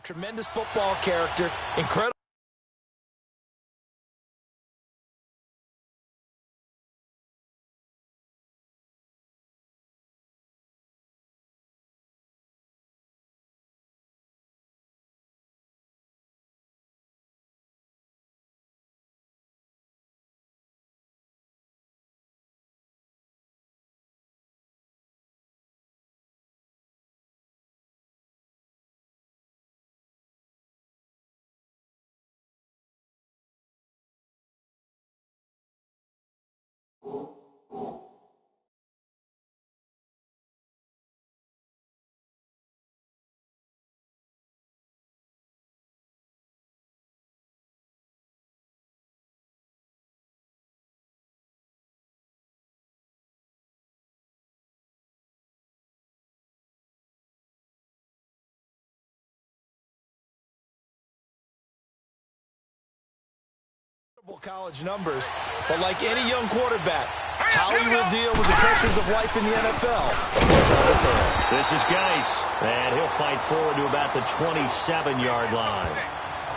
Tremendous football character, incredible. College numbers, but like any young quarterback, how he will deal with the pressures of life in the NFL will tell the tale. This is Geis, and he'll fight forward to about the 27-yard line.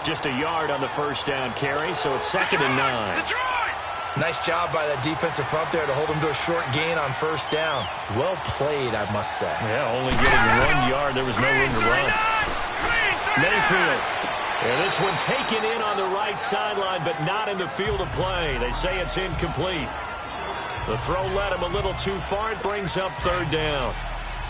Just a yard on the first down carry, so it's 2nd and 9. Nice job by that defensive front there to hold him to a short gain on first down. Well played, I must say. Yeah, only getting 1 yard. There was no room to run. Mayfield. And this one taken in on the right sideline, but not in the field of play. They say it's incomplete. The throw led him a little too far. It brings up 3rd down.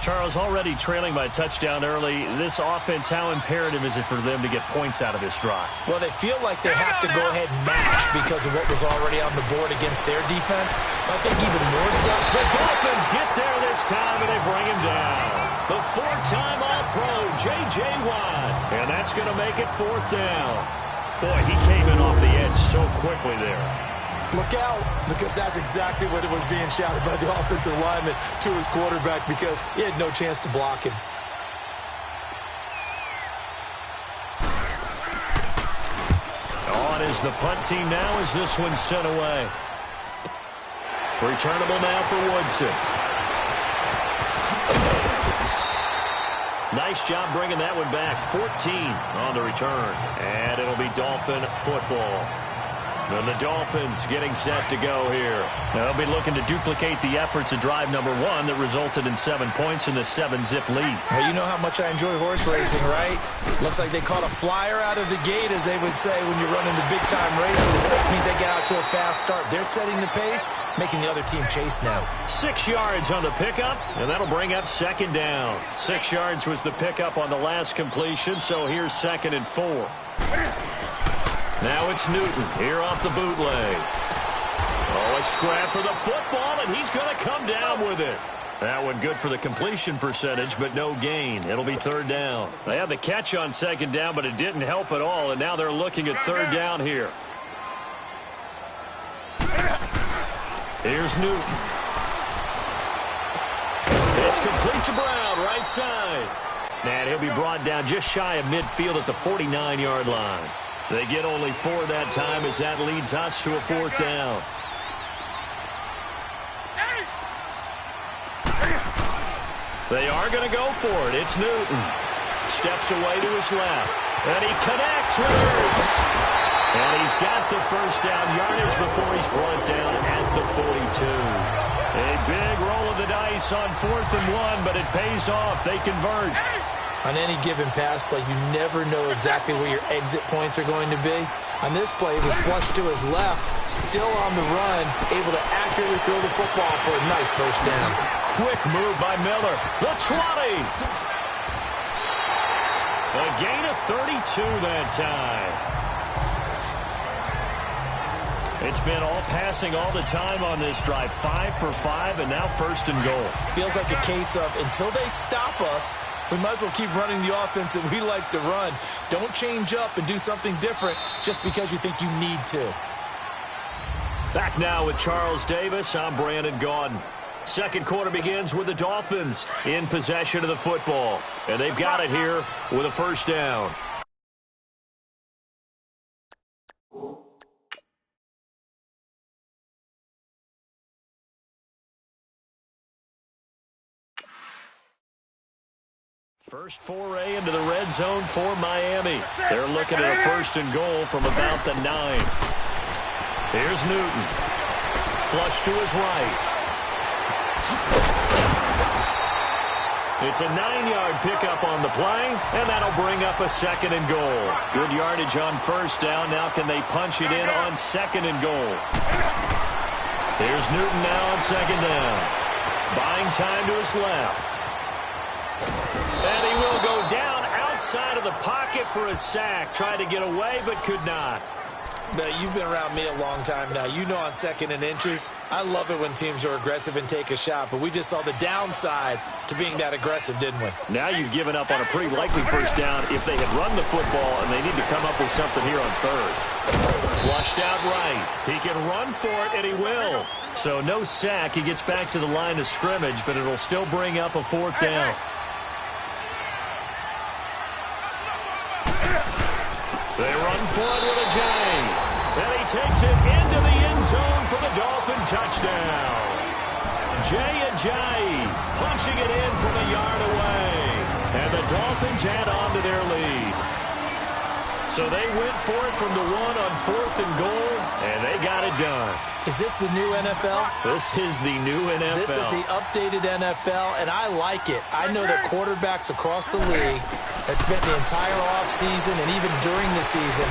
Charles, already trailing by a touchdown early. This offense, how imperative is it for them to get points out of this drive? Well, they feel like they have to go ahead and match because of what was already on the board against their defense. I think even more so. The Dolphins get there this time, and they bring him down. The 4-time All-Pro, J.J. Watt. And that's going to make it 4th down. Boy, he came in off the edge so quickly there. Look out, because that's exactly what it was being shouted by the offensive lineman to his quarterback because he had no chance to block him. On is the punt team now as this one's sent away. Returnable now for Woodson. Nice job bringing that one back. 14 on the return. And it'll be Dolphin football. And the Dolphins getting set to go here. They'll be looking to duplicate the efforts of drive number 1 that resulted in 7 points in the 7-zip lead. Well, you know how much I enjoy horse racing, right? Looks like they caught a flyer out of the gate, as they would say when you're running the big-time races. It means they get out to a fast start. They're setting the pace, making the other team chase now. 6 yards on the pickup, and that'll bring up 2nd down. 6 yards was the pickup on the last completion, so here's 2nd and 4. Now it's Newton here off the bootleg. Oh, a scrap for the football, and he's going to come down with it. That one good for the completion percentage, but no gain. It'll be 3rd down. They had the catch on 2nd down, but it didn't help at all, and now they're looking at 3rd down here. Here's Newton. It's complete to Brown, right side. And he'll be brought down just shy of midfield at the 49-yard line. They get only 4 that time as that leads us to a 4th down. They are going to go for it. It's Newton. Steps away to his left. And he connects with Ertz. And he's got the first down yardage before he's brought down at the 42. A big roll of the dice on 4th and 1, but it pays off. They convert. On any given pass play, you never know exactly where your exit points are going to be. On this play, it was flushed to his left, still on the run, able to accurately throw the football for a nice first down. Quick move by Miller. The 20. A gain of 32 that time. It's been all passing all the time on this drive. 5 for 5, and now 1st and goal. Feels like a case of until they stop us, we might as well keep running the offense that we like to run. Don't change up and do something different just because you think you need to. Back now with Charles Davis. I'm Brandon Gaudin. 2nd quarter begins with the Dolphins in possession of the football. And they've got it here with a 1st down. First foray into the red zone for Miami. They're looking at a 1st and goal from about the 9. Here's Newton. Flush to his right. It's a 9-yard pickup on the play, and that'll bring up a 2nd and goal. Good yardage on 1st down. Now can they punch it in on 2nd and goal? Here's Newton now on 2nd down. Buying time to his left. And he will go down outside of the pocket for a sack. Tried to get away, but could not. Now, you've been around me a long time now. You know on 2nd and inches, I love it when teams are aggressive and take a shot, but we just saw the downside to being that aggressive, didn't we? Now you've given up on a pretty likely 1st down if they had run the football, and they need to come up with something here on 3rd. Flushed out right. He can run for it, and he will. So no sack. He gets back to the line of scrimmage, but it'll still bring up a 4th down. They run for it with a J. And he takes it into the end zone for the Dolphin touchdown. Jay punching it in from a yard away. And the Dolphins add on to their lead. So they went for it from the 1 on 4th and goal, and they got it done. Is this the new NFL? This is the new NFL. This is the updated NFL, and I like it. I know that quarterbacks across the league have spent the entire offseason and even during the season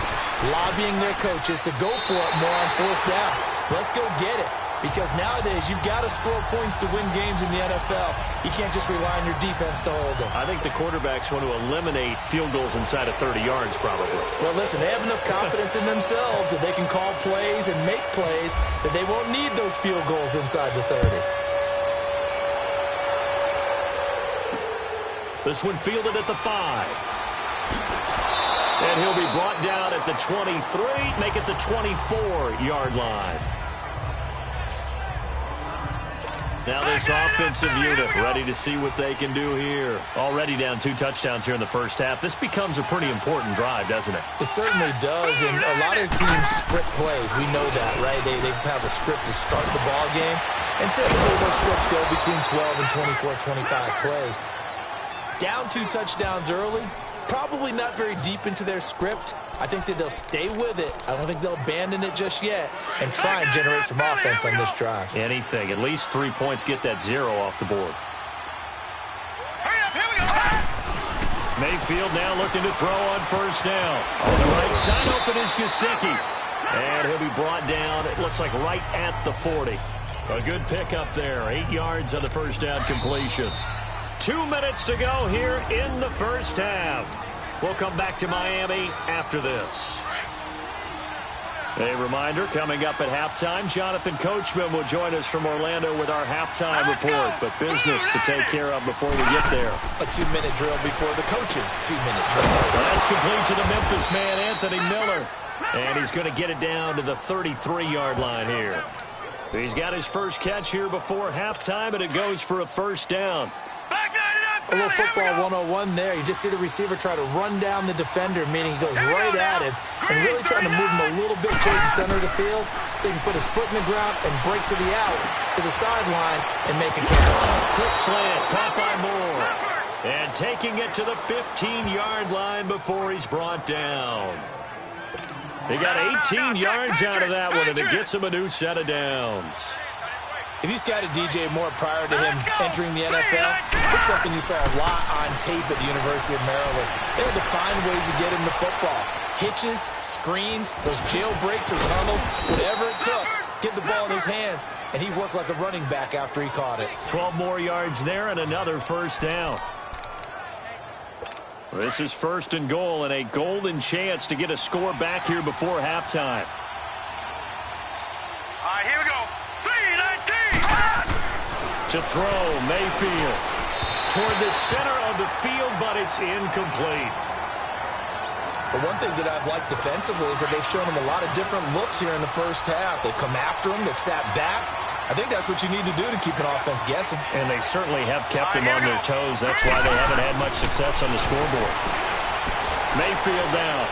lobbying their coaches to go for it more on 4th down. Let's go get it. Because nowadays, you've got to score points to win games in the NFL. You can't just rely on your defense to hold them. I think the quarterbacks want to eliminate field goals inside of 30 yards, probably. Well, listen, they have enough confidence in themselves that they can call plays and make plays that they won't need those field goals inside the 30. This one fielded at the 5. And he'll be brought down at the 23, make it the 24-yard line. Now this offensive unit ready to see what they can do here. Already down 2 touchdowns here in the 1st half. This becomes a pretty important drive, doesn't it? It certainly does, and a lot of teams script plays. We know that, right? They have a script to start the ball game, and typically those scripts go between 12 and 24, 25 plays. Down 2 touchdowns early, probably not very deep into their script. I think that they'll stay with it. I don't think they'll abandon it just yet and try and generate some offense on this drive. Anything. At least 3 points, get that 0 off the board. Mayfield now looking to throw on 1st down. On the right side open is Gesicki. And he'll be brought down, it looks like right at the 40. A good pickup there. 8 yards on the 1st down completion. 2 minutes to go here in the 1st half. We'll come back to Miami after this. A reminder, coming up at halftime, Jonathan Coachman will join us from Orlando with our halftime report. But business to take care of before we get there. A 2-minute drill before the coach's 2-minute drill. That's complete to the Memphis man, Anthony Miller. And he's going to get it down to the 33-yard line here. He's got his first catch here before halftime, and it goes for a 1st down. A little football 101 there. You just see the receiver try to run down the defender, meaning he goes right at him and really trying to move him a little bit towards the center of the field so he can put his foot in the ground and break to the out, to the sideline, and make a catch. Quick slant, caught by Moore. And taking it to the 15-yard line before he's brought down. He got 18 yards out of that one, and it gets him a new set of downs. If you scouted DJ Moore prior to him entering the NFL, it's something you saw a lot on tape at the University of Maryland. They had to find ways to get him the football. Hitches, screens, those jailbreaks or tunnels, whatever it took, get the ball in his hands, and he worked like a running back after he caught it. 12 more yards there and another 1st down. This is 1st and goal and a golden chance to get a score back here before halftime. All right, here we go. 3-19. To throw, Mayfield. Toward the center of the field, but it's incomplete. But one thing that I've liked defensively is that they've shown him a lot of different looks here in the 1st half. They've come after him. They've sat back. I think that's what you need to do to keep an offense guessing. And they certainly have kept them on their toes. That's why they haven't had much success on the scoreboard. Mayfield down.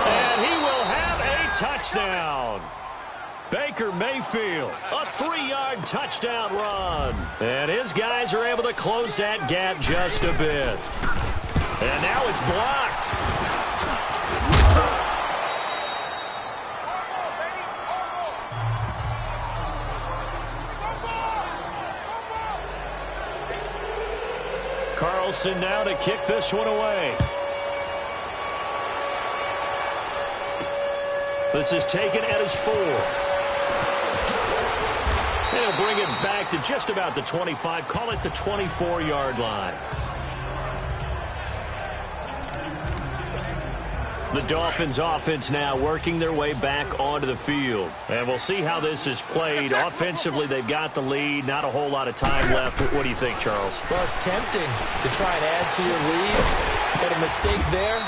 And he will have a touchdown. Baker Mayfield, a 3-yard touchdown run. And his guys are able to close that gap just a bit. And now it's blocked. Carlson now to kick this one away. This is taken at his 4. He'll bring it back to just about the 25. Call it the 24-yard line. The Dolphins offense now working their way back onto the field. And we'll see how this is played. Offensively, they've got the lead. Not a whole lot of time left. What do you think, Charles? Well, it's tempting to try and add to your lead. But a mistake there,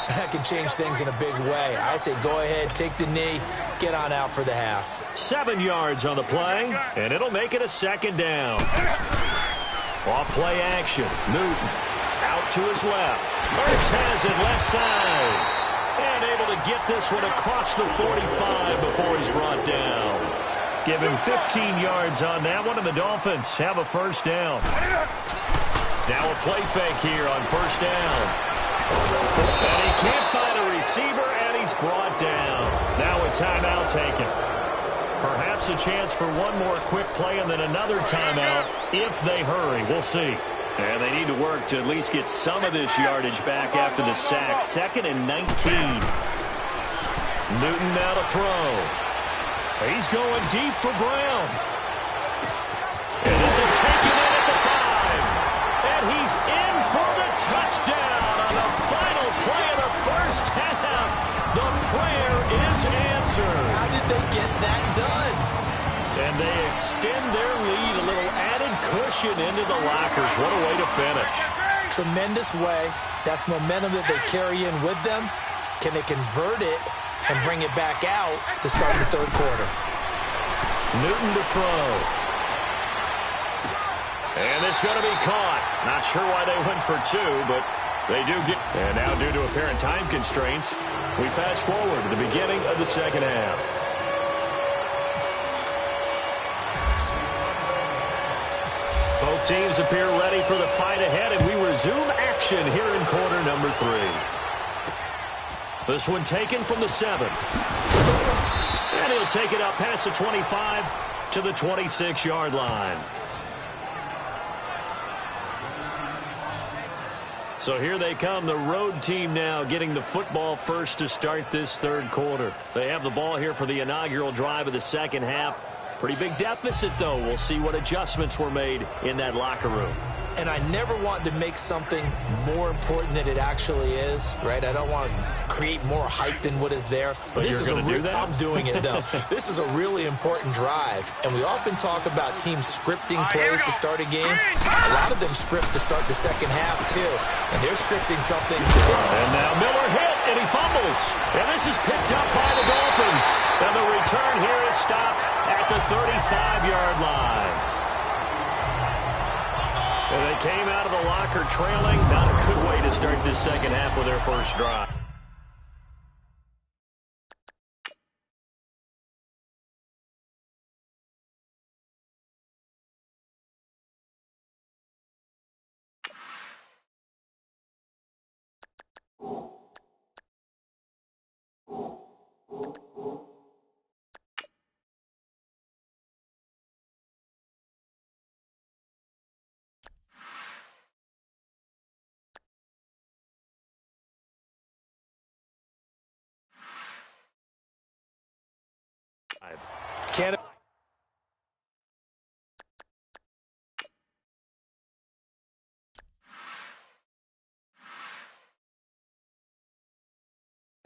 that can change things in a big way. I say go ahead, take the knee, get on out for the half. 7 yards on the play, and it'll make it a second down. Off play action. Newton out to his left. Ertz has it left side. And able to get this one across the 45 before he's brought down. Give him 15 yards on that one, and the Dolphins have a first down. Now a play fake here on first down. And he can't find a receiver, and he's brought down. Now a timeout taken. Perhaps a chance for one more quick play and then another timeout if they hurry. We'll see. And they need to work to at least get some of this yardage back after the sack. 2nd and 19. Newton now to throw. He's going deep for Brown. And this is taken in at the 5. And he's in for the touchdown on the final play of the first half. The prayer is answered. How did they get that done? And they extend their lead, a little added cushion into the lockers. What a way to finish. Tremendous way. That's momentum that they carry in with them. Can they convert it and bring it back out to start the third quarter? Newton to throw. And it's going to be caught. Not sure why they went for 2, but they do get. And now due to apparent time constraints, we fast forward to the beginning of the second half. Both teams appear ready for the fight ahead, and we resume action here in quarter number 3. This one taken from the 7. And he'll take it up past the 25 to the 26-yard line. So here they come, the road team now getting the football first to start this third quarter. They have the ball here for the inaugural drive of the second half. Pretty big deficit, though. We'll see what adjustments were made in that locker room. And I never want to make something more important than it actually is, right? I don't want to create more hype than what is there. But this is going to do that? I'm doing it, though. This is a really important drive. And we often talk about teams scripting plays to start a game. A lot of them script to start the second half, too. And they're scripting something. And now Miller hit, and he fumbles. And this is picked up by the Dolphins. And the return here is stopped at the 35-yard line. And they came out of the locker trailing. Not a good way to start this second half with their first drive. Canada.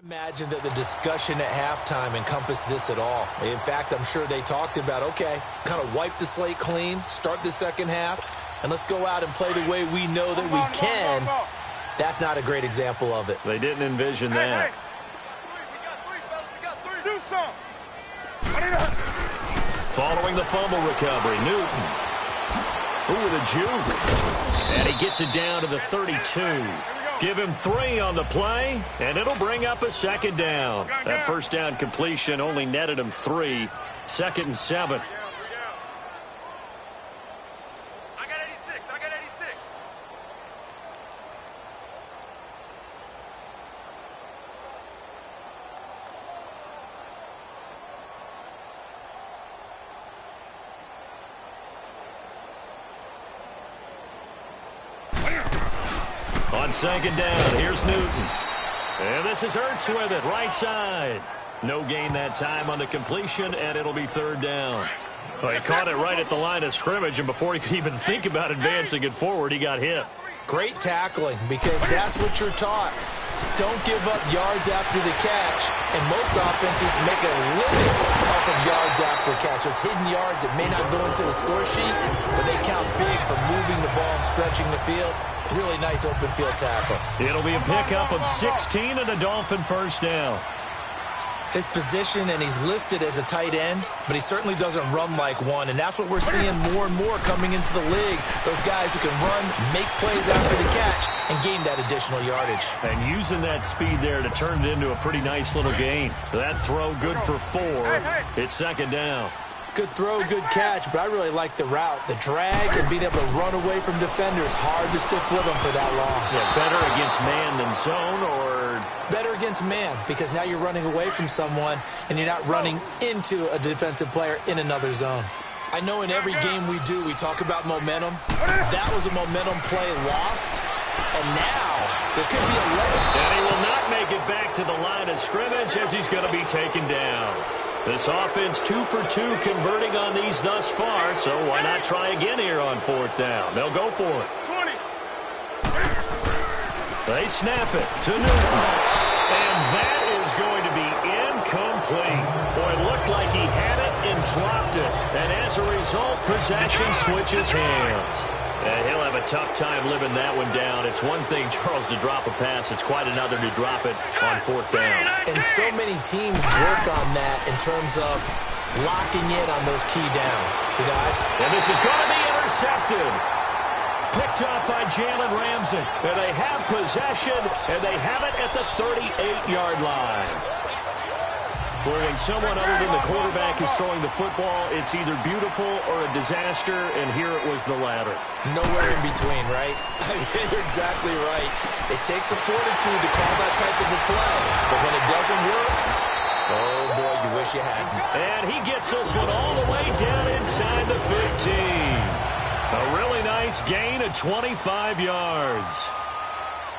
Imagine that the discussion at halftime encompassed this at all. In fact, I'm sure they talked about, okay, kind of wipe the slate clean, start the second half, and let's go out and play the way we know that we can. That's not a great example of it. They didn't envision that. Do some. Following the fumble recovery, Newton. Ooh, with a juke. And he gets it down to the 32. Give him 3 on the play, and it'll bring up a second down. That first down completion only netted him 3. 2nd and 7. On second down, here's Newton. And this is Ertz with it, right side. No gain that time on the completion, and it'll be third down. Well, he caught it right at the line of scrimmage, and before he could even think about advancing it forward, he got hit. Great tackling, because that's what you're taught. Don't give up yards after the catch, and most offenses make a living off of yards after catch. Those hidden yards that may not go into the score sheet, but they count big for moving the ball and stretching the field. Really nice open field tackle. It'll be a pickup of 16 and a Dolphin first down. His position, and he's listed as a tight end, but he certainly doesn't run like one, and that's what we're seeing more and more coming into the league. Those guys who can run, make plays after the catch, and gain that additional yardage. And using that speed there to turn it into a pretty nice little gain. That throw good for 4. It's second down. Good throw, good catch, but I really like the route. The drag and being able to run away from defenders, hard to stick with them for that long. Yeah, better against man than zone, or? Better against man, because now you're running away from someone and you're not running into a defensive player in another zone. I know in every game we do, we talk about momentum. That was a momentum play lost, and now there could be a leg. And he will not make it back to the line of scrimmage as he's going to be taken down. This offense 2 for 2 converting on these thus far, so why not try again here on fourth down? They'll go for it. 20. They snap it to Newton. And that is going to be incomplete. Boy, it looked like he had it and dropped it. And as a result, possession switches hands. And he'll have a tough time living that one down. It's one thing, Charles, to drop a pass. It's quite another to drop it on fourth down. And so many teams work on that in terms of locking in on those key downs. You know, and this is going to be intercepted. Picked up by Jalen Ramsey. And they have possession, and they have it at the 38-yard line. When someone other than the quarterback is throwing the football, it's either beautiful or a disaster, and here it was the latter. Nowhere in between, right? You're exactly right. It takes some fortitude to call that type of a play, but when it doesn't work, oh boy, you wish you hadn't. And he gets this one all the way down inside the 15. A really nice gain of 25 yards.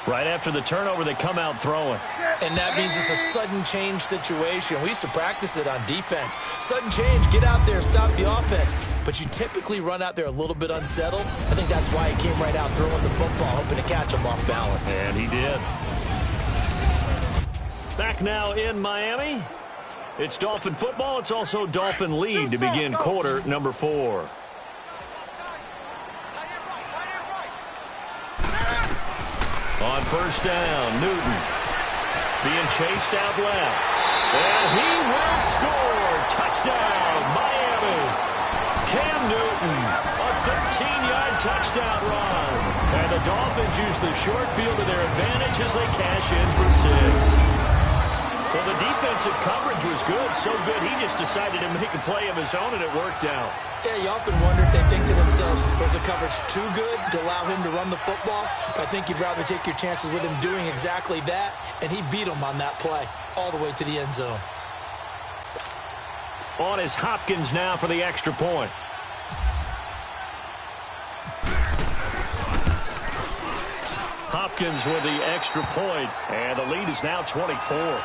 Right after the turnover, they come out throwing. And that means it's a sudden change situation. We used to practice it on defense. Sudden change, get out there, stop the offense. But you typically run out there a little bit unsettled. I think that's why he came right out throwing the football, hoping to catch him off balance. And he did. Back now in Miami. It's Dolphin football. It's also Dolphin lead to begin quarter number 4. On first down, Newton being chased out left. And he will score. Touchdown, Miami. Cam Newton, a 13-yard touchdown run. And the Dolphins use the short field to their advantage as they cash in for 6. Well, the defensive coverage was good, so good he just decided to make a play of his own, and it worked out. Yeah, you often wonder if they think to themselves, was the coverage too good to allow him to run the football? But I think you'd rather take your chances with him doing exactly that, and he beat him on that play all the way to the end zone. On is Hopkins now for the extra point. Hopkins with the extra point, and the lead is now 24.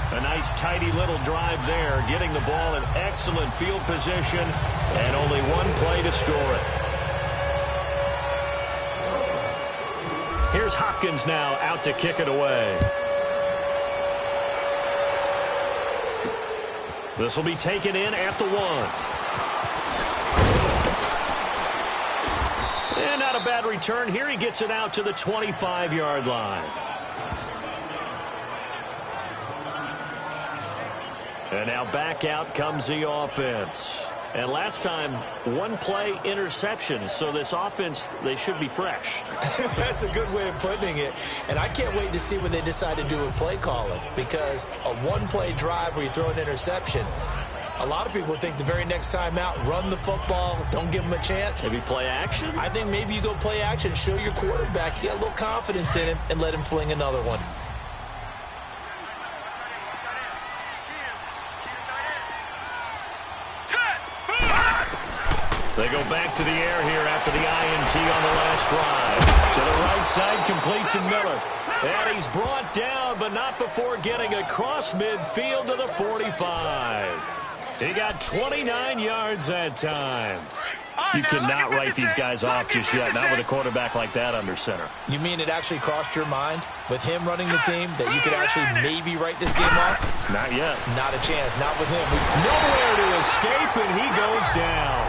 A nice, tidy little drive there, getting the ball in excellent field position, and only one play to score it. Here's Hopkins now out to kick it away. This will be taken in at the 1. And not a bad return here. He gets it out to the 25-yard line. And now back out comes the offense. And last time, one play interception. So this offense, they should be fresh. That's a good way of putting it. And I can't wait to see what they decide to do with play calling. Because a one-play drive where you throw an interception, a lot of people think the very next time out, run the football, don't give him a chance. Maybe play action? I think maybe you go play action, show your quarterback, get a little confidence in him, and let him fling another one. They go back to the air here after the INT on the last drive. To the right side, complete to Miller. And he's brought down, but not before getting across midfield to the 45. He got 29 yards that time. You cannot write these guys off just yet, not with a quarterback like that under center. You mean it actually crossed your mind with him running the team that you could actually maybe write this game off? Not yet. Not a chance. Not with him. Nowhere to escape, and he goes down.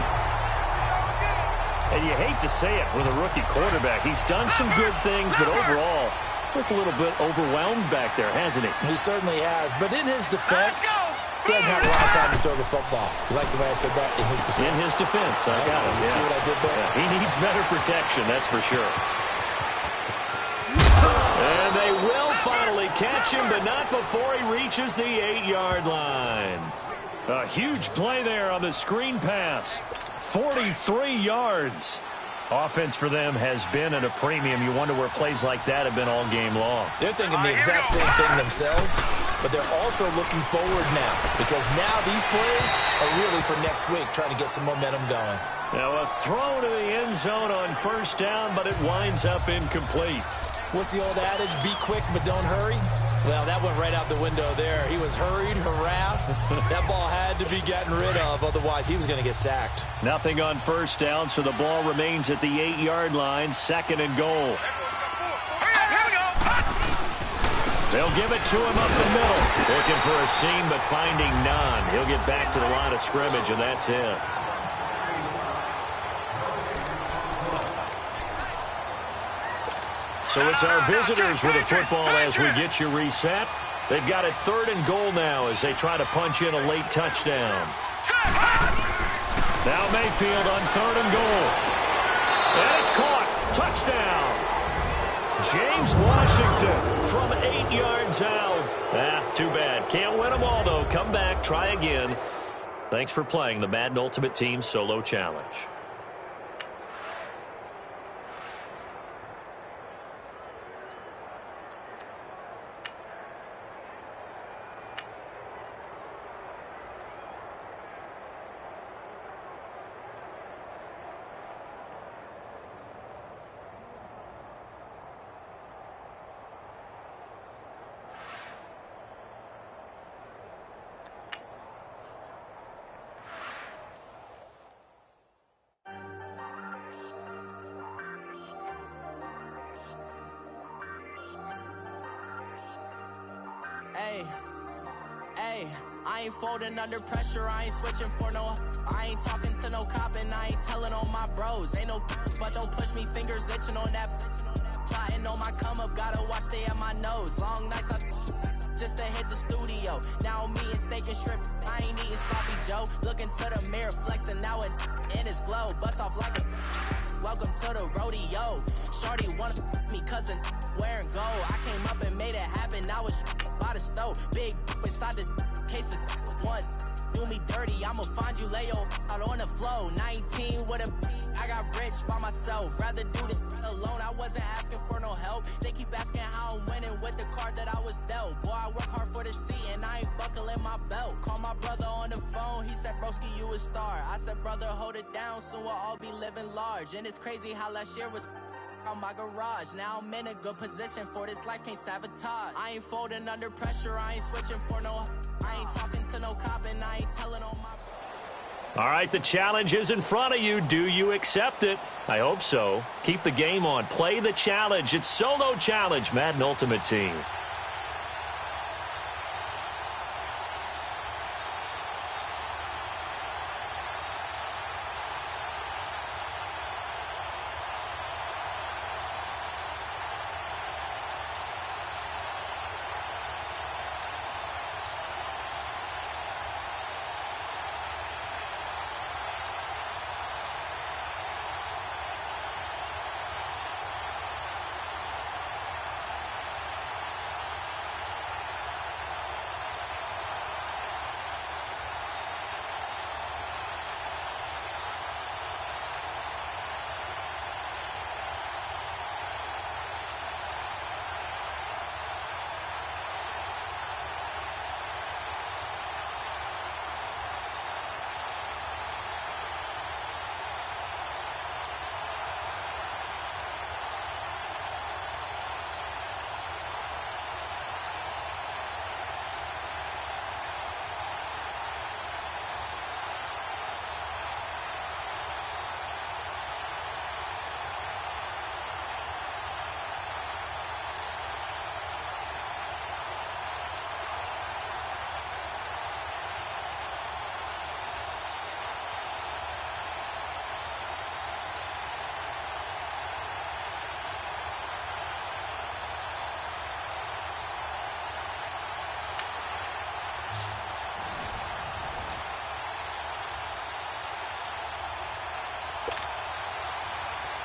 And you hate to say it with a rookie quarterback. He's done some good things, but overall, looked a little bit overwhelmed back there, hasn't he? He certainly has. But in his defense, he doesn't have a lot of time to throw the football. You like the way I said that? In his defense. In his defense, I got it. You see what I did there? Yeah, he needs better protection, that's for sure. And they will finally catch him, but not before he reaches the 8-yard line. A huge play there on the screen pass. 43 yards. Offense for them has been at a premium. You wonder where plays like that have been all game long. They're thinking the exact same thing themselves, but they're also looking forward now because now these plays are really for next week, trying to get some momentum going. Now a throw to the end zone on first down, but it winds up incomplete. What's the old adage? Be quick, but don't hurry. Well, that went right out the window there. He was hurried, harassed. That ball had to be gotten rid of, otherwise he was going to get sacked. Nothing on first down, so the ball remains at the 8-yard line, 2nd and goal. They'll give it to him up the middle. Looking for a seam, but finding none. He'll get back to the line of scrimmage, and that's it. So it's our visitors with the football as we get you reset. They've got it 3rd and goal now as they try to punch in a late touchdown. Now Mayfield on 3rd and goal. And it's caught. Touchdown. James Washington from 8 yards out. Too bad. Can't win them all, though. Come back. Try again. Thanks for playing the Madden Ultimate Team Solo Challenge. Hey, I ain't folding under pressure, I ain't switching for no. I ain't talking to no cop and I ain't telling on my bros. Ain't no but don't push me, fingers itching on that. Plotting on my come up, gotta watch stay at my nose. Long nights just to hit the studio. Now I'm eating steak and shrimp, I ain't eating sloppy Joe. Looking to the mirror, flexing now and in his glow. Bust off like a welcome to the rodeo. Shorty wanted me cousin wearing gold. I came up and made it happen, now it's by the stove. Big inside this cases once. Do me dirty, I'ma find you, lay your out on the floor. 19 with a I got rich by myself. Rather do this alone, I wasn't asking for no help. They keep asking how I'm winning with the card that I was dealt. Boy, I work hard for the seat and I ain't buckling my belt. Call my brother on the phone, he said, broski, you a star. I said, brother, hold it down, soon we'll all be living large. And it's crazy how last year was on my garage. Now I'm in a good position for this life, can't sabotage. I ain't folding under pressure, I ain't switching for no. I ain't talking to no cop and I ain't telling on my. All right, the challenge is in front of you. Do you accept it? I hope so. Keep the game on. Play the challenge. It's Solo Challenge, Madden Ultimate Team.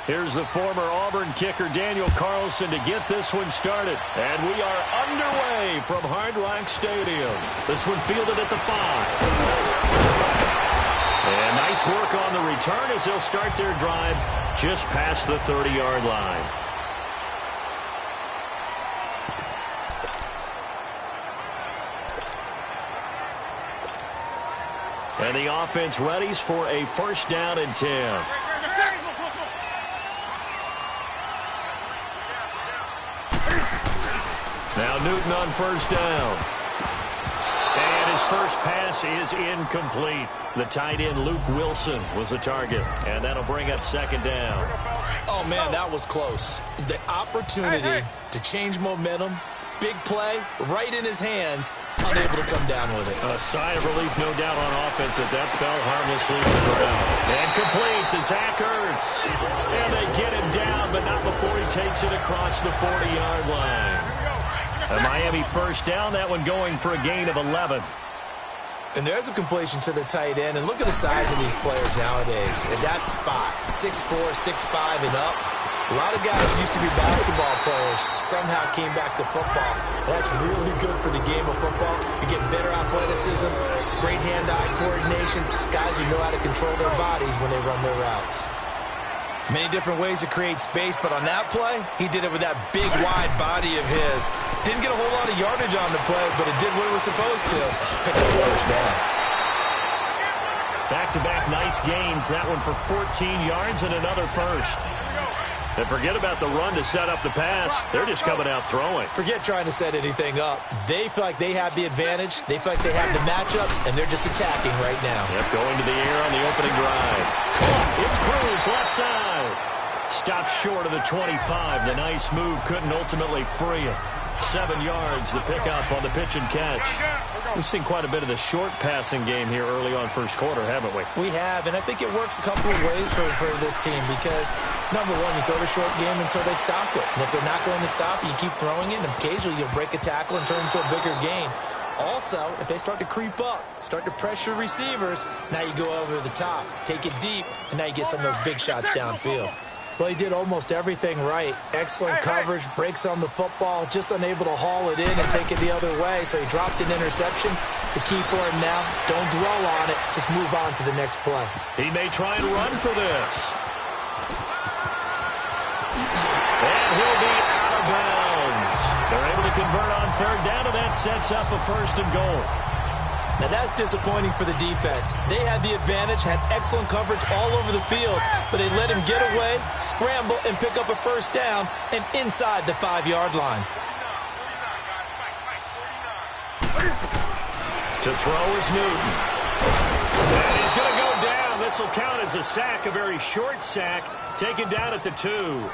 Here's the former Auburn kicker Daniel Carlson to get this one started. And we are underway from Hard Rock Stadium. This one fielded at the 5. And nice work on the return as they'll start their drive just past the 30-yard line. And the offense readies for a first down and 10. Now Newton on first down. And his first pass is incomplete. The tight end Luke Wilson was the target. And that'll bring up second down. Oh, man, that was close. The opportunity to change momentum, big play, right in his hands, unable to come down with it. A sigh of relief, no doubt, on offense that fell harmlessly to the ground. And complete to Zach Ertz. And they get him down, but not before he takes it across the 40-yard line. A Miami first down, that one going for a gain of 11. And there's a completion to the tight end. And look at the size of these players nowadays. At that spot, 6'4", 6'5", and up. A lot of guys used to be basketball players, somehow came back to football. That's really good for the game of football. You're getting better athleticism, great hand-eye coordination, guys who know how to control their bodies when they run their routes. Many different ways to create space, but on that play, he did it with that big, wide body of his. Didn't get a whole lot of yardage on the play, but it did what it was supposed to. Pick up the first down. Back-to-back nice gains. That one for 14 yards and another first. And forget about the run to set up the pass. They're just coming out throwing. Forget trying to set anything up. They feel like they have the advantage. They feel like they have the matchups, and they're just attacking right now. Yep, going to the air on the opening drive. Caught. It's Cruz, left side. Stopped short of the 25. The nice move couldn't ultimately free him. 7 yards, the pickup on the pitch and catch. We've seen quite a bit of the short passing game here early on first quarter, haven't we? We have, and I think it works a couple of ways for this team because, number one, you throw the short game until they stop it. And if they're not going to stop it, you keep throwing it, and occasionally you'll break a tackle and turn it into a bigger game. Also, if they start to creep up, start to pressure receivers, now you go over the top, take it deep, and now you get some of those big shots downfield. Well, he did almost everything right. Excellent coverage, breaks on the football, just unable to haul it in and take it the other way, so he dropped an interception. The key for him now, don't dwell on it, just move on to the next play. He may try and run for this. And he'll be out of bounds. They're able to convert on third down, and that sets up a first and goal. Now, that's disappointing for the defense. They had the advantage, had excellent coverage all over the field, but they let him get away, scramble, and pick up a first down, and inside the 5-yard line. To throw is Newton. And he's going to go down. This will count as a sack, a very short sack, taken down at the 2.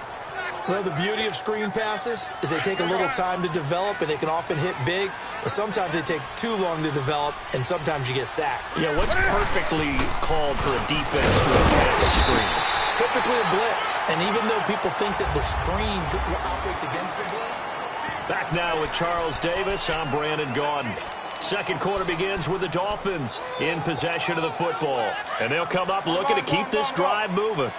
Well, the beauty of screen passes is they take a little time to develop, and they can often hit big, but sometimes they take too long to develop, and sometimes you get sacked. Yeah, what's perfectly called for a defense to attack a screen? Typically a blitz, and even though people think that the screen operates against the blitz. Back now with Charles Davis, I'm Brandon Gaudin. Second quarter begins with the Dolphins in possession of the football, and they'll come up looking to keep this drive moving.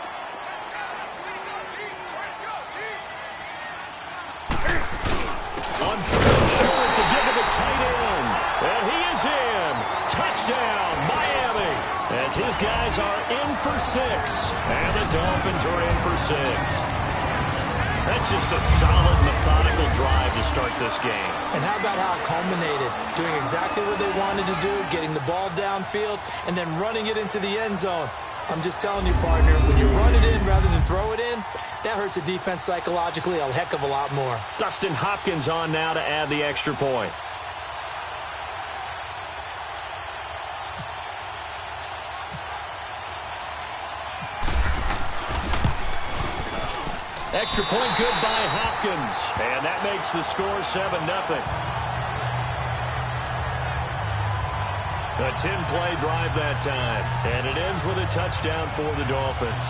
On third short to give to the tight end. And he is in. Touchdown, Miami. As his guys are in for 6. And the Dolphins are in for 6. That's just a solid, methodical drive to start this game. And how about how it culminated? Doing exactly what they wanted to do, getting the ball downfield, and then running it into the end zone. I'm just telling you, partner, when you run it in rather than throw it in, that hurts a defense psychologically a heck of a lot more. Dustin Hopkins on now to add the extra point. Extra point good by Hopkins. And that makes the score 7-0. A 10-play drive that time. And it ends with a touchdown for the Dolphins.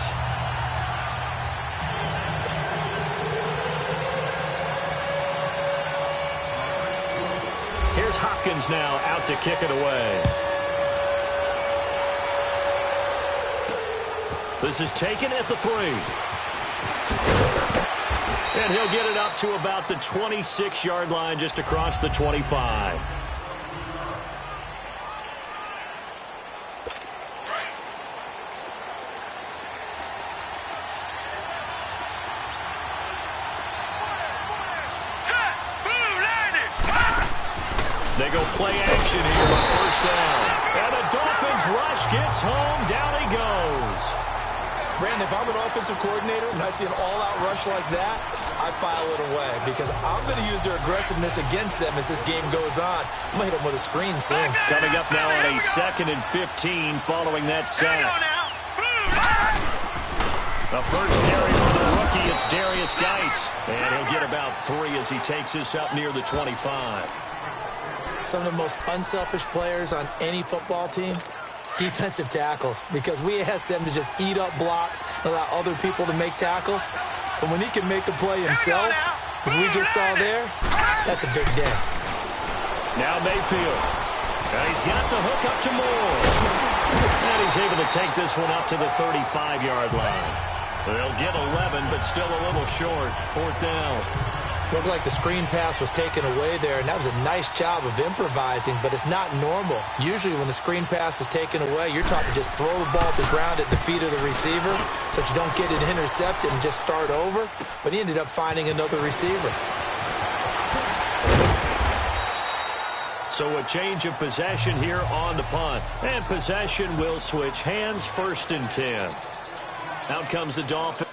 Here's Hopkins now out to kick it away. This is taken at the 3. And he'll get it up to about the 26-yard line, just across the 25. They go play action here on first down. And the Dolphins rush gets home. Down he goes. Brandon, if I'm an offensive coordinator and I see an all-out rush like that, I file it away because I'm going to use their aggressiveness against them as this game goes on. I'm going to hit them with a screen soon. Coming up now on a 2nd and 15 following that sack. The first carry for the rookie, it's Darius Geis. And he'll get about 3 as he takes this up near the 25. Some of the most unselfish players on any football team, defensive tackles, because we ask them to just eat up blocks, allow other people to make tackles. But when he can make a play himself, as we just saw there, that's a big day. Now Mayfield. And he's got the hook up to Moore. And he's able to take this one up to the 35-yard line. They'll get 11, but still a little short. 4th down. Looked like the screen pass was taken away there, and that was a nice job of improvising, but it's not normal. Usually when the screen pass is taken away, you're taught to just throw the ball at the ground at the feet of the receiver so that you don't get it intercepted and just start over, but he ended up finding another receiver. So a change of possession here on the punt, and possession will switch hands. 1st and 10. Out comes the Dolphins.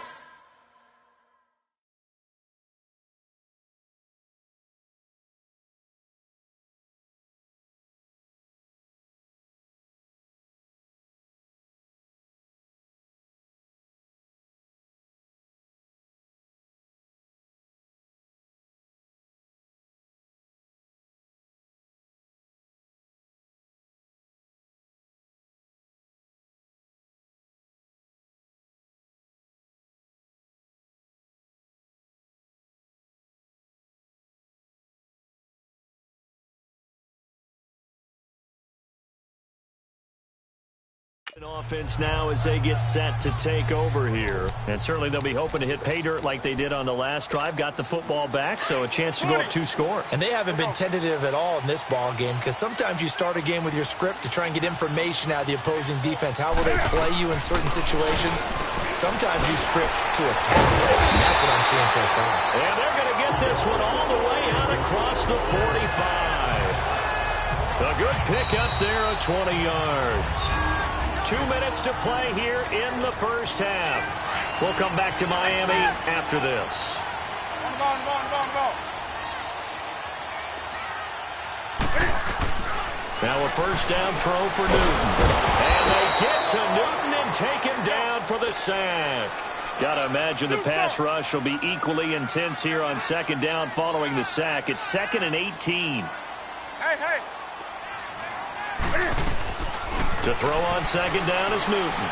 Offense now as they get set to take over here. And certainly they'll be hoping to hit pay dirt like they did on the last drive. Got the football back, so a chance to go up 2 scores. And they haven't been tentative at all in this ball game because sometimes you start a game with your script to try and get information out of the opposing defense. How will they play you in certain situations? Sometimes you script to attack. And that's what I'm seeing so far. And they're going to get this one all the way out across the 45. A good pickup there of 20 yards. 2 minutes to play here in the first half. We'll come back to Miami after this. Now a first down throw for Newton. And they get to Newton and take him down for the sack. Got to imagine the pass rush will be equally intense here on 2nd down following the sack. It's 2nd and 18. Hey. To throw on 2nd down is Newton.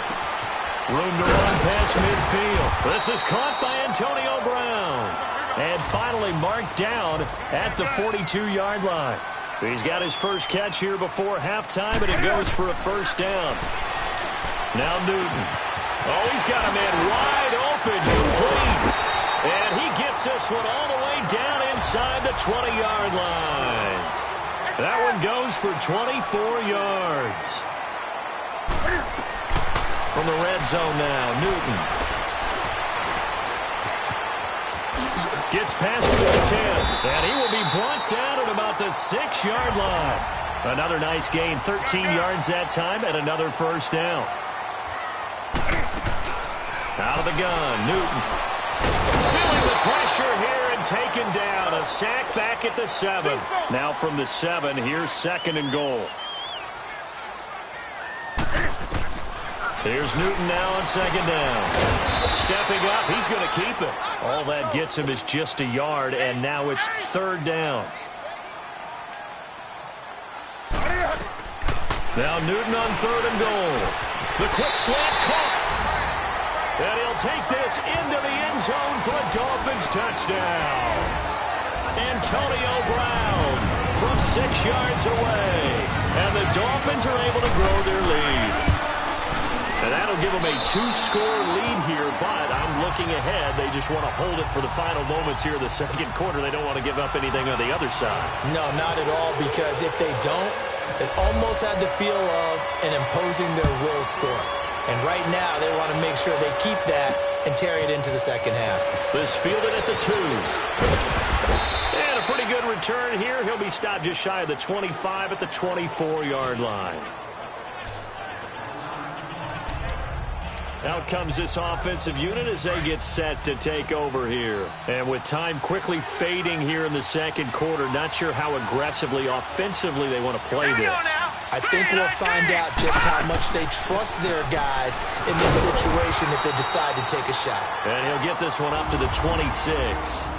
Room to run past midfield. This is caught by Antonio Brown. And finally marked down at the 42-yard line. He's got his first catch here before halftime, and it goes for a first down. Now Newton. Oh, he's got a man wide open, complete. And he gets this one all the way down inside the 20-yard line. That one goes for 24 yards. From the red zone now, Newton. Gets past the 10, and he will be brought down at about the 6-yard line. Another nice gain, 13 yards that time, and another first down. Out of the gun, Newton. Feeling the pressure here and taken down. A sack back at the 7. Now from the 7, here's 2nd and goal. Here's Newton now on 2nd down. Stepping up, he's going to keep it. All that gets him is just a yard, and now it's 3rd down. Now Newton on 3rd and goal. The quick slant caught. And he'll take this into the end zone for a Dolphins touchdown. Antonio Brown from 6 yards away. And the Dolphins are able to grow their lead. And that'll give them a 2-score lead here, but I'm looking ahead. They just want to hold it for the final moments here in the second quarter. They don't want to give up anything on the other side. No, not at all, because if they don't, it almost had the feel of an imposing their will score. And right now, they want to make sure they keep that and carry it into the second half. This fielded at the 2. And a pretty good return here. He'll be stopped just shy of the 25 at the 24-yard line. Out comes this offensive unit as they get set to take over here. And with time quickly fading here in the second quarter, not sure how aggressively, offensively they want to play this. I think we'll find out just how much they trust their guys in this situation if they decide to take a shot. And he'll get this one up to the 26.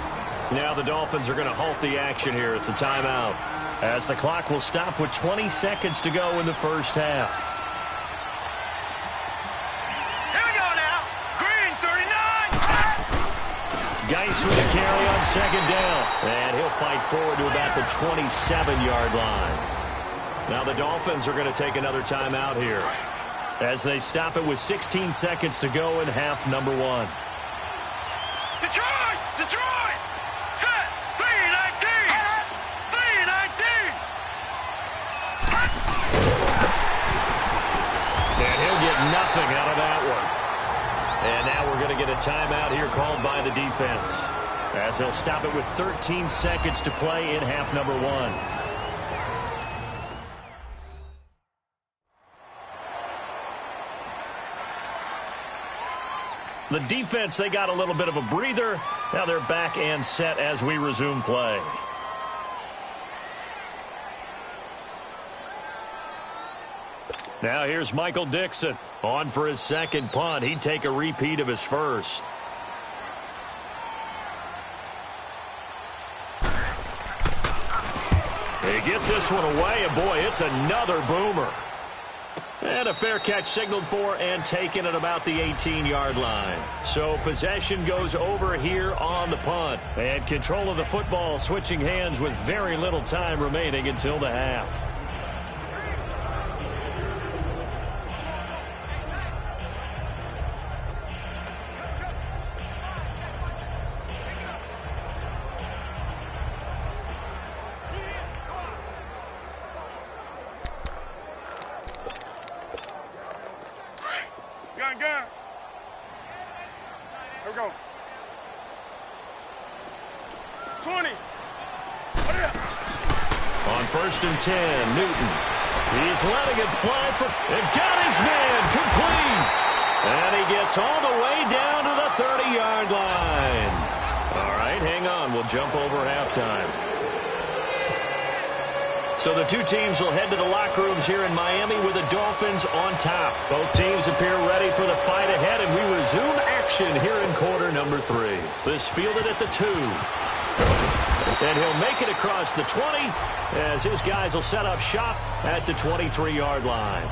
Now the Dolphins are going to halt the action here. It's a timeout, as the clock will stop with 20 seconds to go in the first half. Geis with a carry on second down. And he'll fight forward to about the 27-yard line. Now the Dolphins are going to take another timeout here, as they stop it with 16 seconds to go in half number 1. Detroit! Detroit! Set! 3-19! 3-19! And he'll get nothing out of that one. And now we're going to get a timeout here called by the defense, as they'll stop it with 13 seconds to play in half number 1. The defense, they got a little bit of a breather. Now they're back and set as we resume play. Now here's Michael Dixon on for his second punt. He'd take a repeat of his first. He gets this one away, and boy, it's another boomer. And a fair catch signaled for and taken at about the 18-yard line. So possession goes over here on the punt. And control of the football switching hands with very little time remaining until the half. Gun. Here we go. 20. On 1st and 10, Newton. He's letting it fly and got his man complete. And he gets all the way down to the 30-yard line. All right, hang on. We'll jump over halftime. So the two teams will head to the locker rooms here in Miami with the Dolphins on top. Both teams appear ready for the fight ahead, and we resume action here in quarter number 3. This fielded at the 2. And he'll make it across the 20 as his guys will set up shop at the 23-yard line.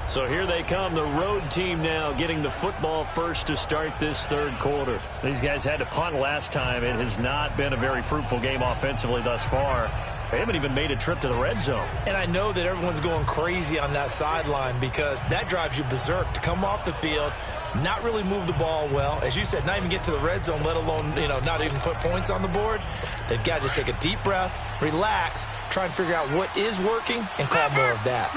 So here they come, the road team now getting the football first to start this third quarter. These guys had to punt last time. It has not been a very fruitful game offensively thus far. They haven't even made a trip to the red zone. And I know that everyone's going crazy on that sideline because that drives you berserk to come off the field, not really move the ball well. As you said, not even get to the red zone, let alone, not even put points on the board. They've got to just take a deep breath, relax, try and figure out what is working, and call more of that.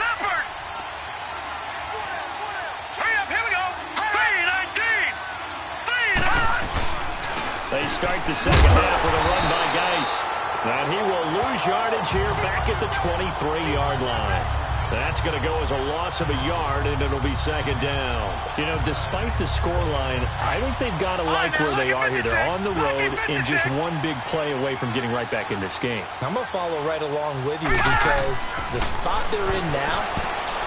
They start the second half with a run by Geis. And he will lose yardage here back at the 23-yard line. That's going to go as a loss of a yard, and it'll be second down. Despite the scoreline, I think they've got to like where they are here. They're on the road and just one big play away from getting right back in this game. I'm going to follow right along with you because the spot they're in now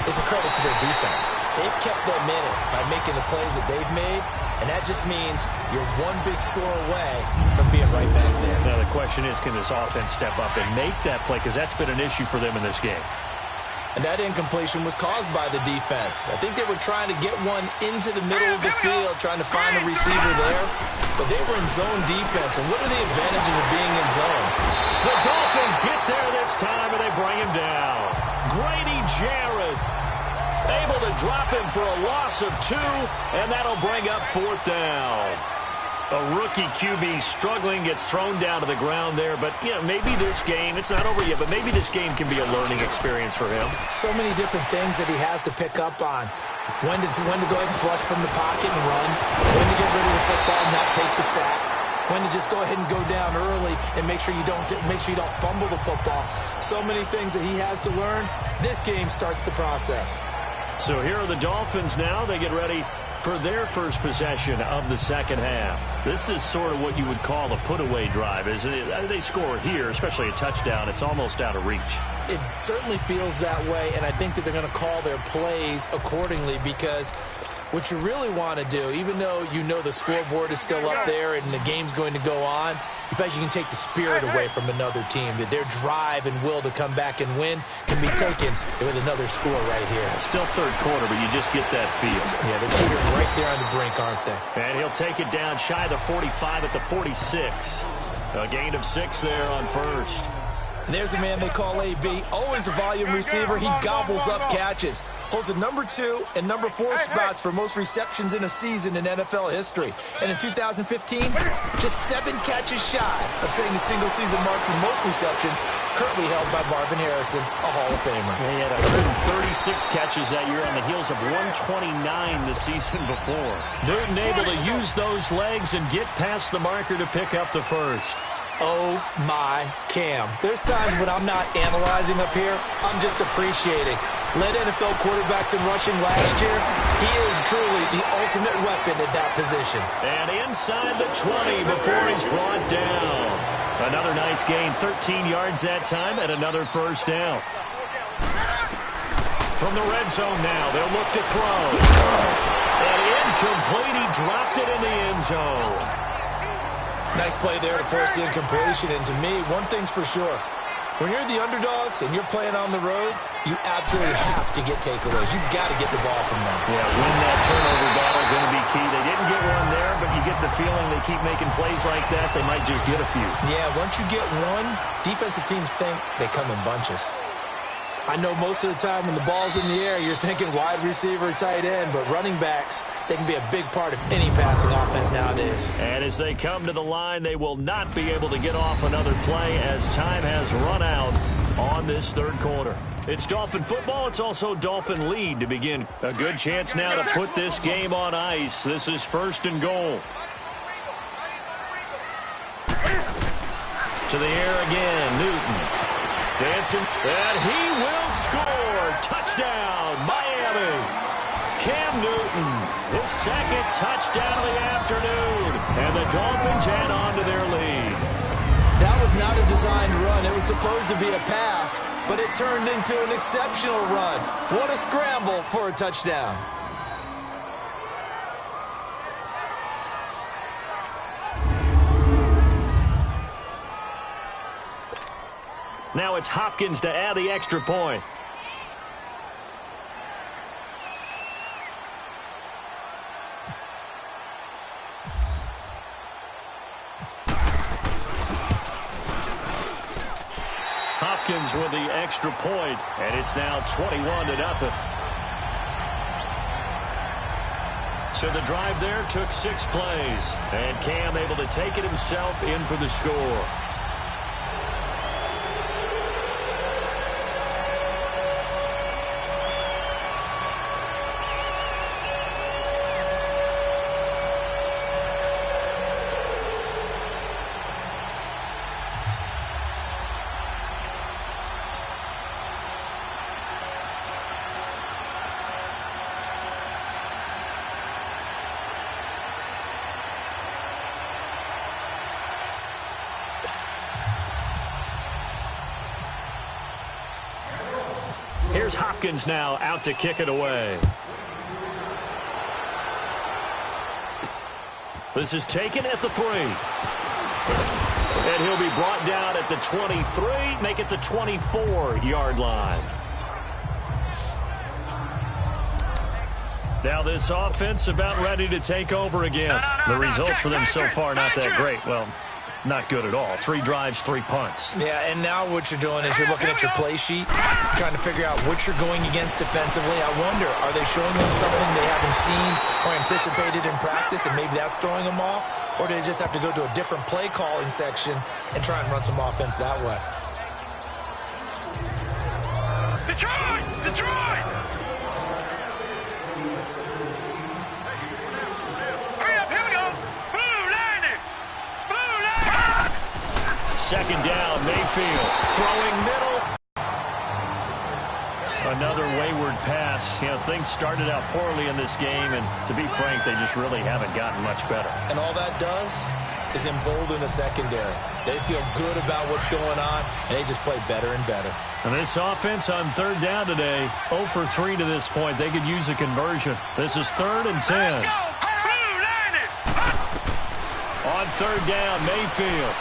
is a credit to their defense. They've kept them in it by making the plays that they've made, and that just means you're one big score away from being right back there. Now the question is, can this offense step up and make that play? Because that's been an issue for them in this game. And that incompletion was caused by the defense. I think they were trying to get one into the middle of the field, trying to find a receiver there. But they were in zone defense. And what are the advantages of being in zone? The Dolphins get there this time, and they bring him down. Grady Jarrett to drop him for a loss of 2, and that'll bring up 4th down. A rookie QB struggling, gets thrown down to the ground there. But, you know, maybe this game, it's not over yet, but maybe this game can be a learning experience for him. So many different things that he has to pick up on. When to go ahead and flush from the pocket and run. When to get rid of the football and not take the sack. When to just go ahead and go down early and make sure you don't fumble the football. So many things that he has to learn. This game starts the process. So here are the Dolphins now. They get ready for their first possession of the second half. This is sort of what you would call a put-away drive. They score here, especially a touchdown, it's almost out of reach. It certainly feels that way, and I think that they're going to call their plays accordingly, because what you really want to do, even though you know the scoreboard is still up there and the game's going to go on, in fact, you can take the spirit away from another team, that their drive and will to come back and win can be taken with another score right here. Still third quarter, but you just get that feel. Yeah, they're teetering right there on the brink, aren't they? And he'll take it down shy of the 45 at the 46. A gain of 6 there on first. And there's a man they call AB, always a volume receiver. He gobbles up catches. Holds the number 2 and number 4 spots for most receptions in a season in NFL history. And in 2015, just 7 catches shy of setting the single-season mark for most receptions, currently held by Marvin Harrison, a Hall of Famer. He had 136 catches that year on the heels of 129 the season before. Newton able to use those legs and get past the marker to pick up the first. Oh, my Cam. There's times when I'm not analyzing up here. I'm just appreciating. Led NFL quarterbacks in rushing last year. He is truly the ultimate weapon at that position. And inside the 20 before he's brought down. Another nice gain, 13 yards that time, and another first down. From the red zone now, they'll look to throw. And incomplete, he dropped it in the end zone. Nice play there to force the incompletion. And to me, one thing's for sure. When you're the underdogs and you're playing on the road, you absolutely have to get takeaways. You've got to get the ball from them. Yeah, win that turnover battle, going to be key. They didn't get one there, but you get the feeling they keep making plays like that, they might just get a few. Yeah, once you get one, defensive teams think they come in bunches. I know most of the time when the ball's in the air, you're thinking wide receiver, tight end, but running backs, they can be a big part of any passing offense nowadays. And as they come to the line, they will not be able to get off another play as time has run out on this third quarter. It's Dolphin football. It's also Dolphin lead to begin. A good chance now to put this game on ice. This is 1st and goal. To the air again, Newton. Dancing, and he will score. Touchdown, Miami. Cam Newton, his 2nd touchdown of the afternoon. And the Dolphins add on to their lead. That was not a designed run. It was supposed to be a pass, but it turned into an exceptional run. What a scramble for a touchdown. Now it's Hopkins to add the extra point. Hopkins with the extra point, and it's now 21-0. So the drive there took 6 plays, and Cam able to take it himself in for the score. Here's Hopkins now out to kick it away. This is taken at the 3. And he'll be brought down at the 23, make it the 24-yard line. Now this offense about ready to take over again. The results for them so far not that great. Well, not good at all. 3 drives, 3 punts. Yeah, and now what you're doing is you're looking at your play sheet, trying to figure out what you're going against defensively. I wonder, are they showing them something they haven't seen or anticipated in practice, and maybe that's throwing them off? Or do they just have to go to a different play calling section and try and run some offense that way? Detroit! Detroit! Hurry up, here we go! Blue line! Blue line! Second down, Mayfield throwing middle. Another wayward pass. You know, things started out poorly in this game, and to be frank, they just really haven't gotten much better. And all that does is embolden the secondary. They feel good about what's going on, and they just play better and better. And this offense on third down today, 0 for 3 to this point. They could use a conversion. This is 3rd and 10. Let's go! Blue line! On third down, Mayfield.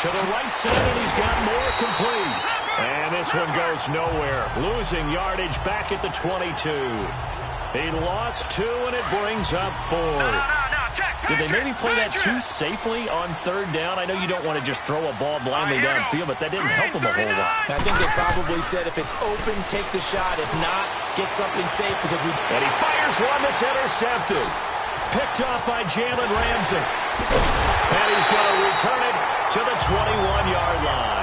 To the right side, and he's got more complete. And this one goes nowhere. Losing yardage back at the 22. He lost 2, and it brings up 4th. Did they maybe play that too safely on third down? I know you don't want to just throw a ball blindly downfield, but that didn't help him a whole lot. I think they probably said if it's open, take the shot. If not, get something safe because we... And he fires one that's intercepted. Picked up by Jalen Ramsey. And he's going to return it to the 21-yard line.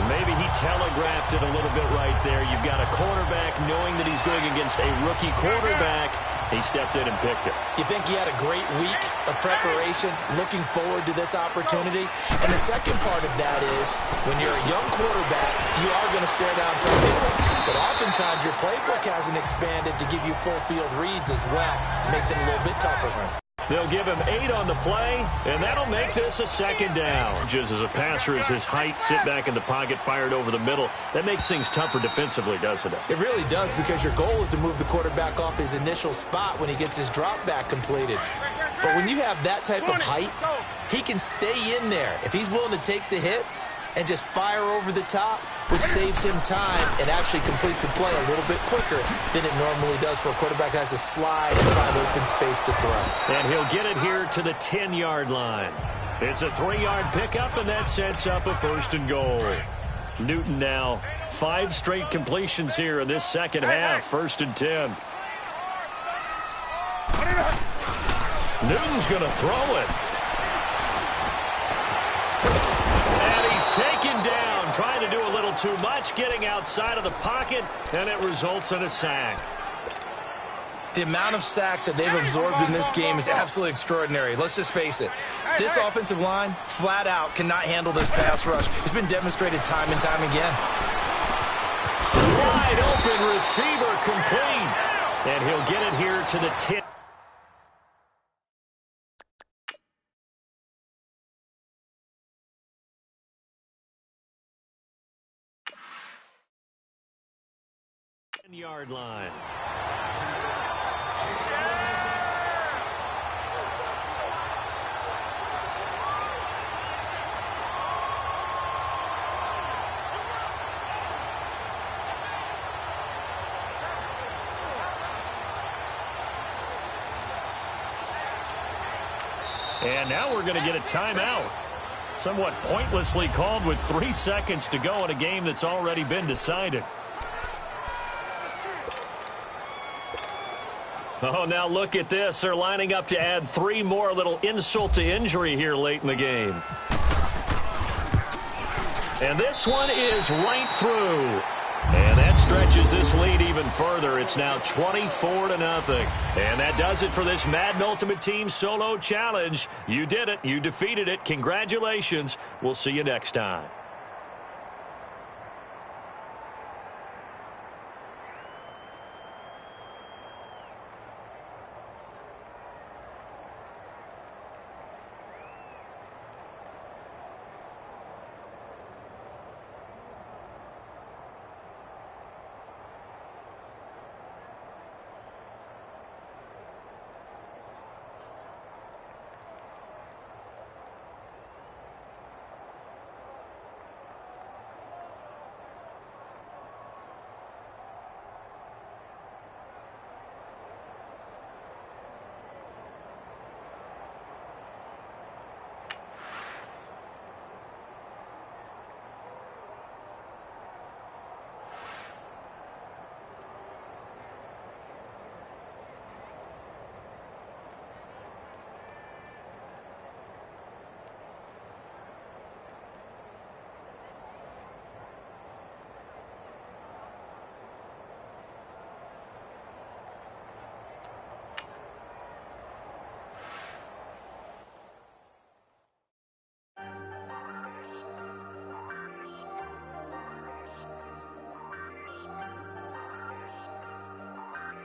Maybe he telegraphed it a little bit right there. You've got a quarterback knowing that he's going against a rookie quarterback. He stepped in and picked it. You think he had a great week of preparation, looking forward to this opportunity? And the second part of that is, when you're a young quarterback, you are going to stare down targets. But oftentimes, your playbook hasn't expanded to give you full field reads as well. It makes it a little bit tougher for him. They'll give him 8 on the play, and that'll make this a second down. Just as a passer, as his height, sit back in the pocket, fired over the middle. That makes things tougher defensively, doesn't it? It really does, because your goal is to move the quarterback off his initial spot when he gets his drop back completed. But when you have that type of height, he can stay in there. If he's willing to take the hits and just fire over the top, which saves him time and actually completes a play a little bit quicker than it normally does for a quarterback who has to slide and find open space to throw. And he'll get it here to the 10-yard line. It's a 3-yard pickup, and that sets up a 1st and goal. Newton now 5 straight completions here in this second half. 1st and 10. Newton's going to throw it. And he's taken down, trying to do a little too much, getting outside of the pocket, and it results in a sack. The amount of sacks that they've absorbed in this game is absolutely extraordinary. Let's just face it. This offensive line, flat out, cannot handle this pass rush. It's been demonstrated time and time again. Wide open receiver complete. And he'll get it here to the 10. Yard line. And now we're going to get a timeout. Somewhat pointlessly called with 3 seconds to go in a game that's already been decided. Oh, now look at this. They're lining up to add 3 more. Little insult to injury here late in the game. And this one is right through. And that stretches this lead even further. It's now 24-0. And that does it for this Madden Ultimate Team Solo Challenge. You did it. You defeated it. Congratulations. We'll see you next time.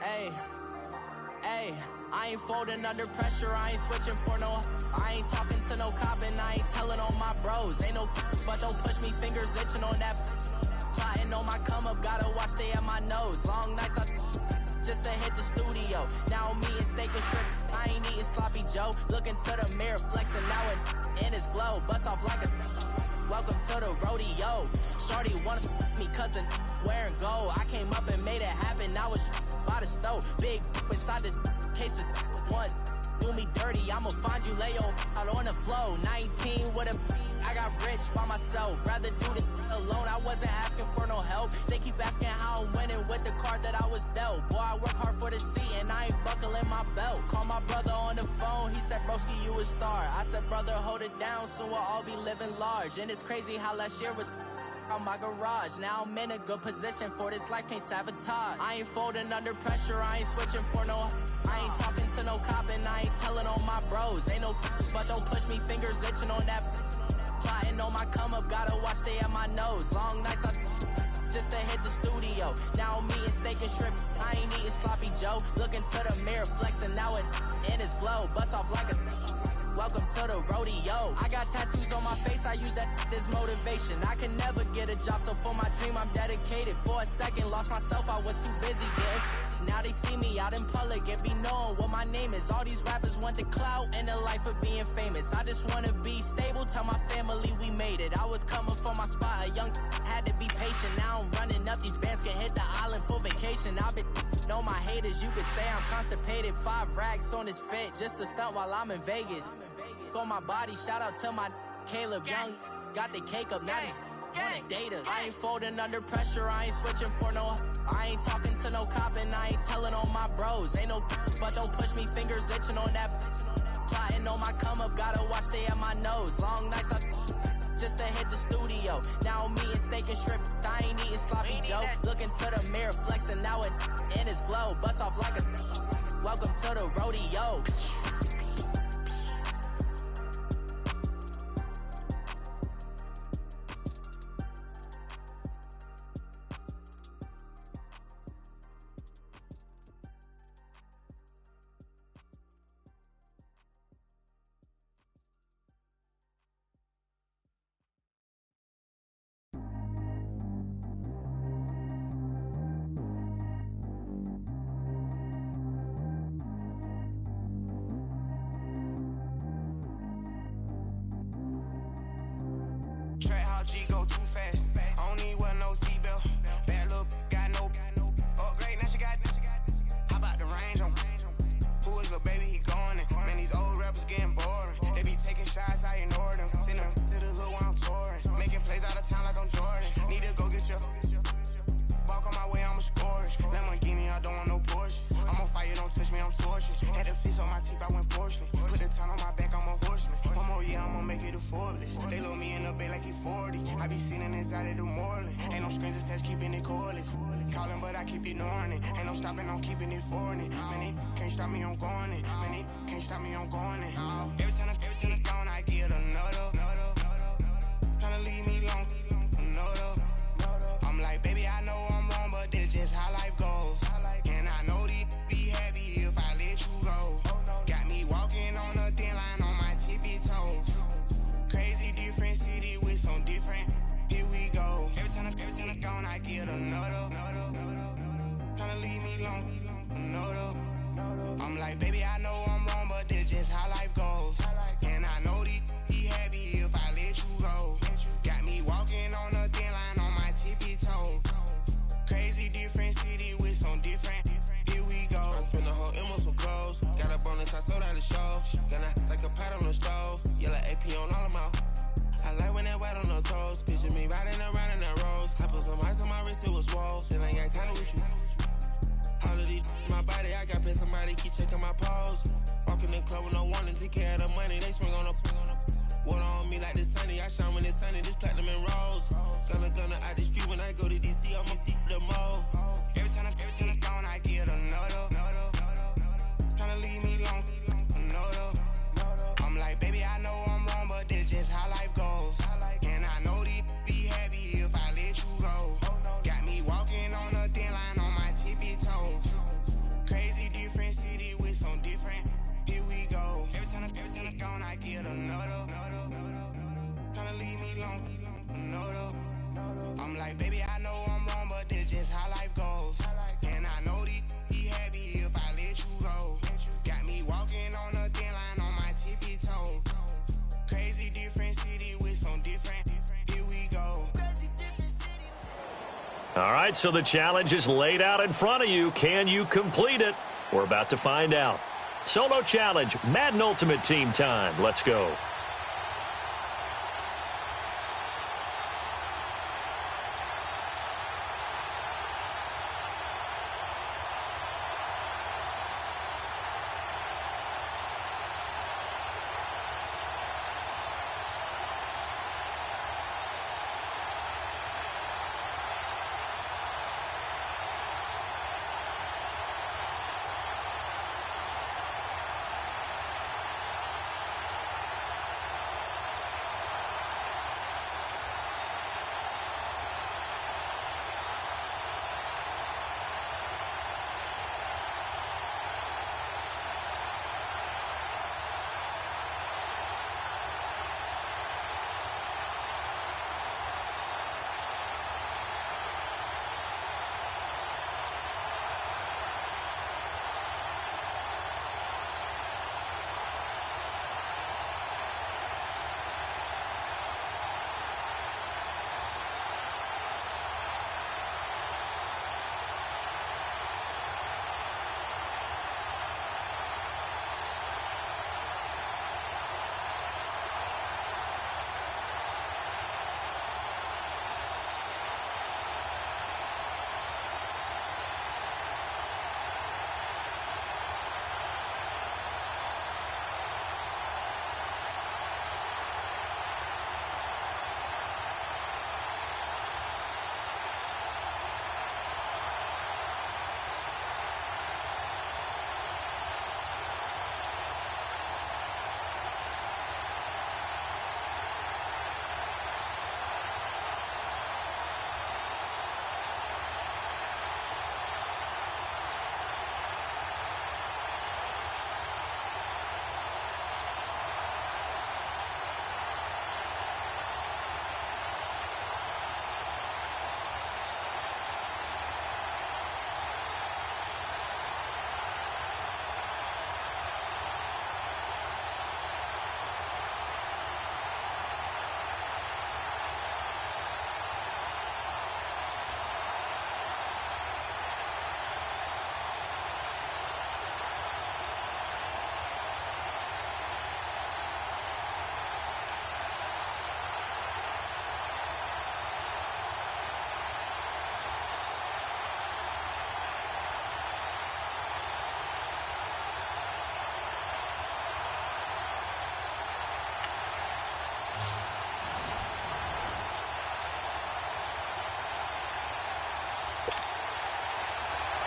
Ayy, I ain't folding under pressure, I ain't switching for no. I ain't talking to no cop and I ain't telling on my bros. Ain't no but don't push me, fingers itching on that. Plotting on my come up, gotta watch stay at my nose. Long nights I just to hit the studio. Now I'm eating steak and shrimp, I ain't eating sloppy Joe. Looking to the mirror, flexing now it in his glow. Bust off like a welcome to the rodeo. Shorty wanna me cousin wearing gold. I came up and made it happen, I was by the stove. Big inside this cases once do me dirty, I'ma find you lay out on the floor. 19 with a I got rich by myself. Rather do this alone, I wasn't asking for no help. They keep asking how I'm winning with the card that I was dealt. Boy, I work hard for the seat and I ain't buckling my belt. Call my brother on the phone, he said, broski, you a star. I said, brother, hold it down, soon we'll all be living large. And it's crazy how last year was on my garage. Now I'm in a good position for this life, can't sabotage. I ain't folding under pressure, I ain't switching for no. I ain't talking to no cop and I ain't telling on my bros. Ain't no but don't push me, fingers itching on that. Plotting on my come up, gotta watch stay at my nose. Long nights I just to hit the studio. Now I'm eating steak and shrimp, I ain't eating sloppy Joe. Looking to the mirror, flexing now it in his glow. Bust off like a welcome to the rodeo. I got tattoos on my face, I use that as motivation. I can never get a job, so for my dream I'm dedicated. For a second, lost myself, I was too busy getting. Now they see me out in public and be knowing what my name is. All these rappers want the clout and the life of being famous. I just wanna be stable, tell my family we made it. I was coming for my spot, a young had to be patient. Now I'm running up, these bands can hit the island for vacation. I've been know my haters, you could say I'm constipated. 5 racks on his fit, just to stunt while I'm in Vegas. On my body, shout out to my Caleb Young. Got the cake up, now these wanna date us. I ain't folding under pressure, I ain't switching for no. I ain't talking to no cop and I ain't telling on my bros. Ain't no but don't push me, fingers itching on that. Plotting on my come up, gotta watch stay at my nose. Long nights I just to hit the studio. Now I'm eating steak and shrimp, I ain't eating sloppy Joe. Looking to the mirror, flexing now it in his glow. Bust off like a welcome to the rodeo. G go too fast. I don't need one no seatbelt. Bad look, got no upgrade. Now she got. How about the range on? Who is little baby? He going in. Man, these old rappers getting boring. They be taking shots, I ignore them. Send them to the hood while I'm touring. Making plays out of town like I'm Jordan. Need to go get your. Walk on my way, I'ma score it. Lamborghini, I don't want no Porsches. I'm on fire, don't touch me, I'm tortured. Had the fish on my teeth, I went porcelain. Put the town on my back, I'm a horseman. One more year, I'ma make it a Forbes. They load me in the bay like he 40. I be sitting inside of the Moreland. Ain't no screens attached, keeping it cordless. Calling, but I keep ignoring it. Ain't no stopping, I'm keeping it for it. Man, it can't stop me, I'm going it. Man, it can't stop me, I'm going it. Every time I gone, I get another. Tryna leave me long, another. I'm like, baby, I know I'm wrong, but this just how life goes. And I know these be happy if I let you go. Got me walking on a thin line on my tippy toes. Crazy different city with some different. Here we go. Every time I gone, I get another. Tryna leave me long, another. I'm like, baby, I know I'm wrong, but this just how life goes. And I know these be happy if I let you go. Got me walking on a thin line on my tippy toes. Crazy different city with some different. Here we go. I spent the whole M on some clothes. Got a bonus, I sold out the show. Gonna like a pot on the stove. Yellow AP on all of my. I like when that white on the toes. Picture me riding around in that rose. I put some ice on my wrist, it was swole. Then I got kinda with you. All of these my body, I got been somebody keep checking my pose. Walking in the club with no warning, take care of the money. They swing on the. Water on me like the sunny, I shine when it's sunny. This platinum and rose. Gonna out the street when I go to DC. I'ma see the mall. Every time I gone, I get another. Tryna leave me long, another. I'm like, baby, I know I'm wrong, but this just how life goes. And I know these be happy if I let you go. Got me walking on a thin line on my tippy toes. I'm like, baby, I know I'm wrong, but this just how life goes. And I know these happy if I let you go. Got me walking on a thin line on my tippy toe. Crazy different city with some different. Here we go. All right, so the challenge is laid out in front of you. Can you complete it? We're about to find out. Solo challenge, Madden Ultimate Team time. Let's go.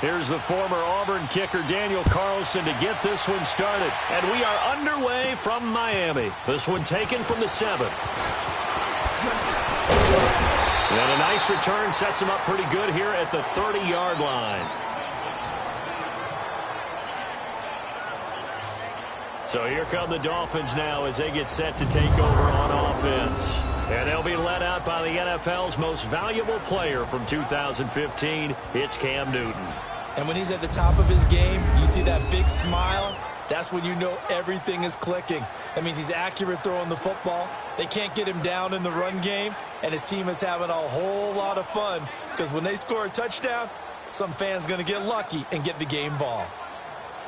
Here's the former Auburn kicker Daniel Carlson to get this one started. And we are underway from Miami. This one taken from the 7. And a nice return sets him up pretty good here at the 30-yard line. So here come the Dolphins now as they get set to take over on offense. And they'll be led out by the NFL's most valuable player from 2015. It's Cam Newton. And when he's at the top of his game, you see that big smile. That's when you know everything is clicking. That means he's accurate throwing the football. They can't get him down in the run game. And his team is having a whole lot of fun because when they score a touchdown, some fan's going to get lucky and get the game ball.